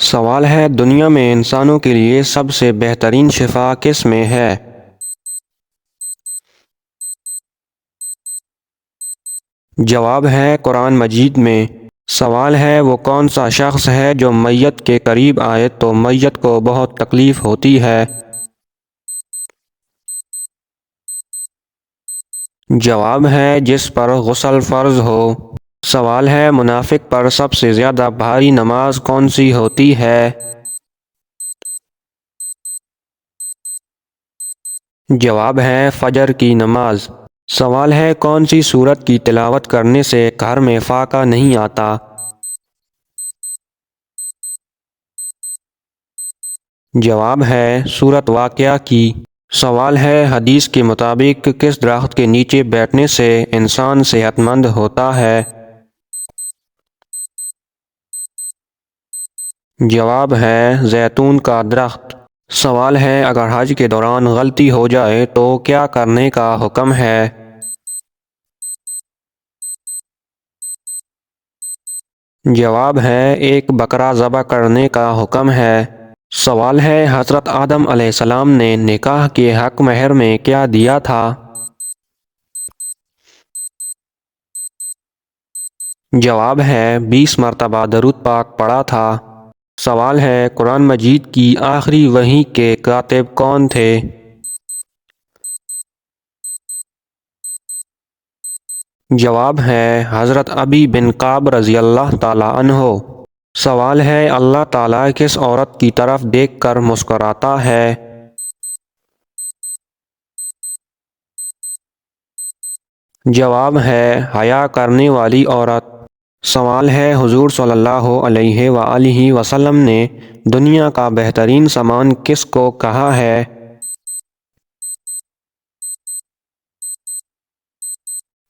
سوال ہے دنیا میں انسانوں کے لیے سب سے بہترین شفا کس میں ہے؟ جواب ہے قرآن مجید میں۔ سوال ہے وہ کون سا شخص ہے جو میت کے قریب آئے تو میت کو بہت تکلیف ہوتی ہے؟ جواب ہے جس پر غسل فرض ہو۔ سوال ہے منافق پر سب سے زیادہ بھاری نماز کون سی ہوتی ہے؟ جواب ہے فجر کی نماز۔ سوال ہے کون سی سورت کی تلاوت کرنے سے گھر میں فاقہ نہیں آتا؟ جواب ہے سورت واقعہ کی۔ سوال ہے حدیث کے مطابق کس درخت کے نیچے بیٹھنے سے انسان صحت مند ہوتا ہے؟ جواب ہے زیتون کا درخت۔ سوال ہے اگر حج کے دوران غلطی ہو جائے تو کیا کرنے کا حکم ہے؟ جواب ہے ایک بکرا ذبح کرنے کا حکم ہے۔ سوال ہے حضرت آدم علیہ السلام نے نکاح کے حق مہر میں کیا دیا تھا؟ جواب ہے 20 مرتبہ درود پاک پڑھا تھا۔ سوال ہے قرآن مجید کی آخری وحی کے کاتب کون تھے؟ جواب ہے حضرت ابی بن کعب رضی اللہ تعالیٰ عنہ۔ سوال ہے اللہ تعالیٰ کس عورت کی طرف دیکھ کر مسکراتا ہے؟ جواب ہے حیا کرنے والی عورت۔ سوال ہے حضور صلی اللہ علیہ وآلہ وسلم نے دنیا کا بہترین سامان کس کو کہا ہے؟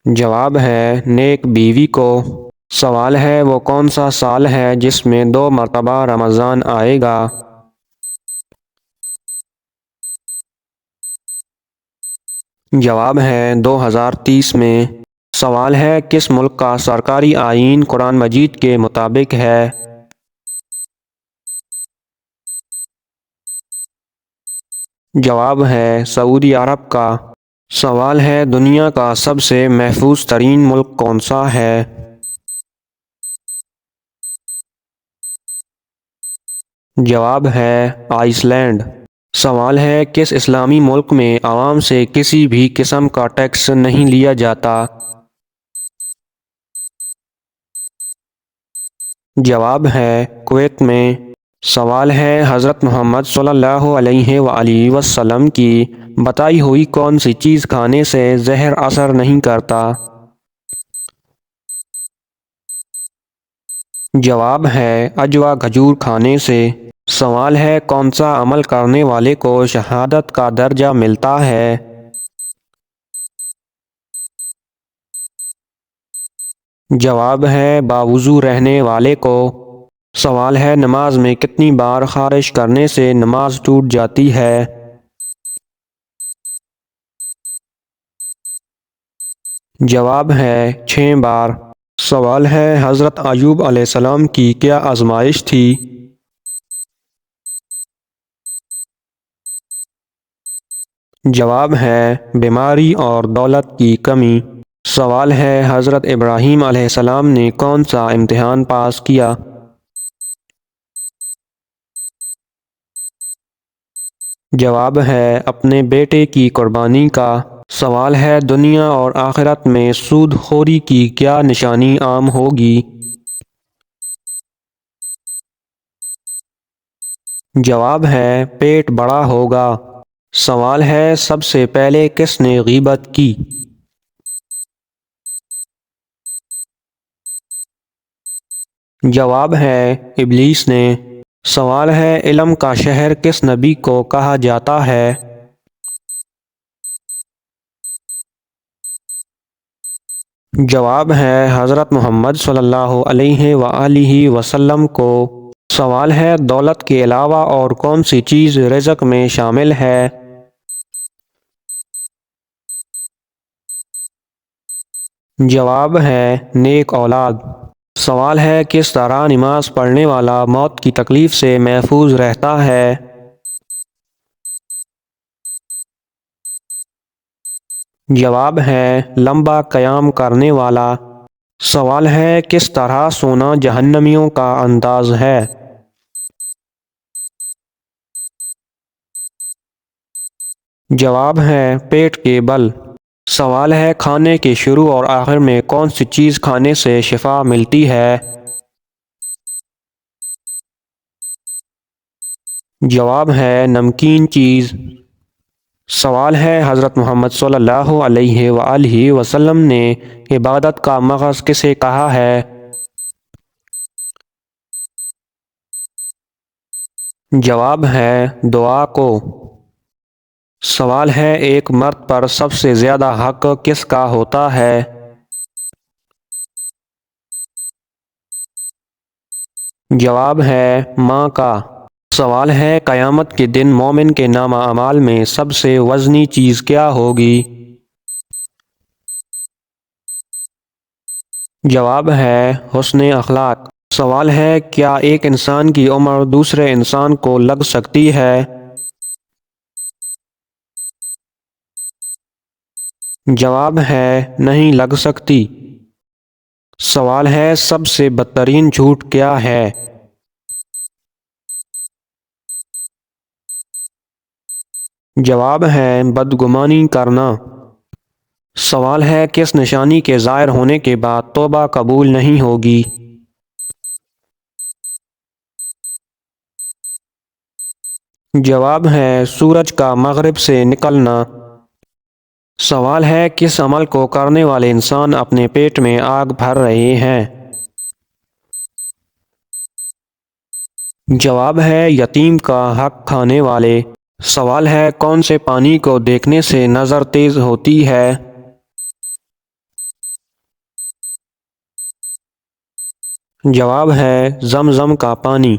جواب ہے نیک بیوی کو۔ سوال ہے وہ کون سا سال ہے جس میں 2 مرتبہ رمضان آئے گا؟ جواب ہے 2030 میں۔ سوال ہے کس ملک کا سرکاری آئین قرآن مجید کے مطابق ہے؟ جواب ہے سعودی عرب کا۔ سوال ہے دنیا کا سب سے محفوظ ترین ملک کون سا ہے؟ جواب ہے آئس لینڈ۔ سوال ہے کس اسلامی ملک میں عوام سے کسی بھی قسم کا ٹیکس نہیں لیا جاتا؟ جواب ہے کویت میں۔ سوال ہے حضرت محمد صلی اللہ علیہ وآلہ وسلم کی بتائی ہوئی کون سی چیز کھانے سے زہر اثر نہیں کرتا؟ جواب ہے عجوا کھجور کھانے سے۔ سوال ہے کون سا عمل کرنے والے کو شہادت کا درجہ ملتا ہے؟ جواب ہے باوضو رہنے والے کو۔ سوال ہے نماز میں کتنی بار خارش کرنے سے نماز ٹوٹ جاتی ہے؟ جواب ہے 6 بار۔ سوال ہے حضرت ایوب علیہ السلام کی کیا آزمائش تھی؟ جواب ہے بیماری اور دولت کی کمی۔ سوال ہے حضرت ابراہیم علیہ السلام نے کون سا امتحان پاس کیا؟ جواب ہے اپنے بیٹے کی قربانی کا۔ سوال ہے دنیا اور آخرت میں سود خوری کی کیا نشانی عام ہوگی؟ جواب ہے پیٹ بڑا ہوگا۔ سوال ہے سب سے پہلے کس نے غیبت کی؟ جواب ہے ابلیس نے۔ سوال ہے علم کا شہر کس نبی کو کہا جاتا ہے؟ جواب ہے حضرت محمد صلی اللہ علیہ وآلہ وسلم کو۔ سوال ہے دولت کے علاوہ اور کون سی چیز رزق میں شامل ہے؟ جواب ہے نیک اولاد۔ سوال ہے کس طرح نماز پڑھنے والا موت کی تکلیف سے محفوظ رہتا ہے؟ جواب ہے لمبا قیام کرنے والا۔ سوال ہے کس طرح سونا جہنمیوں کا انداز ہے؟ جواب ہے پیٹ کے بل۔ سوال ہے کھانے کے شروع اور آخر میں کون سی چیز کھانے سے شفا ملتی ہے؟ جواب ہے نمکین چیز۔ سوال ہے حضرت محمد صلی اللہ علیہ وآلہ وسلم نے عبادت کا مغز کسے کہا ہے؟ جواب ہے دعا کو۔ سوال ہے ایک مرد پر سب سے زیادہ حق کس کا ہوتا ہے؟ جواب ہے ماں کا۔ سوال ہے قیامت کے دن مومن کے نامہ اعمال میں سب سے وزنی چیز کیا ہوگی؟ جواب ہے حسن اخلاق۔ سوال ہے کیا ایک انسان کی عمر دوسرے انسان کو لگ سکتی ہے؟ جواب ہے نہیں لگ سکتی۔ سوال ہے سب سے بدترین جھوٹ کیا ہے؟ جواب ہے بدگمانی کرنا۔ سوال ہے کس نشانی کے ظاہر ہونے کے بعد توبہ قبول نہیں ہوگی؟ جواب ہے سورج کا مغرب سے نکلنا۔ سوال ہے کس عمل کو کرنے والے انسان اپنے پیٹ میں آگ بھر رہے ہیں؟ جواب ہے یتیم کا حق کھانے والے۔ سوال ہے کون سے پانی کو دیکھنے سے نظر تیز ہوتی ہے؟ جواب ہے زمزم کا پانی۔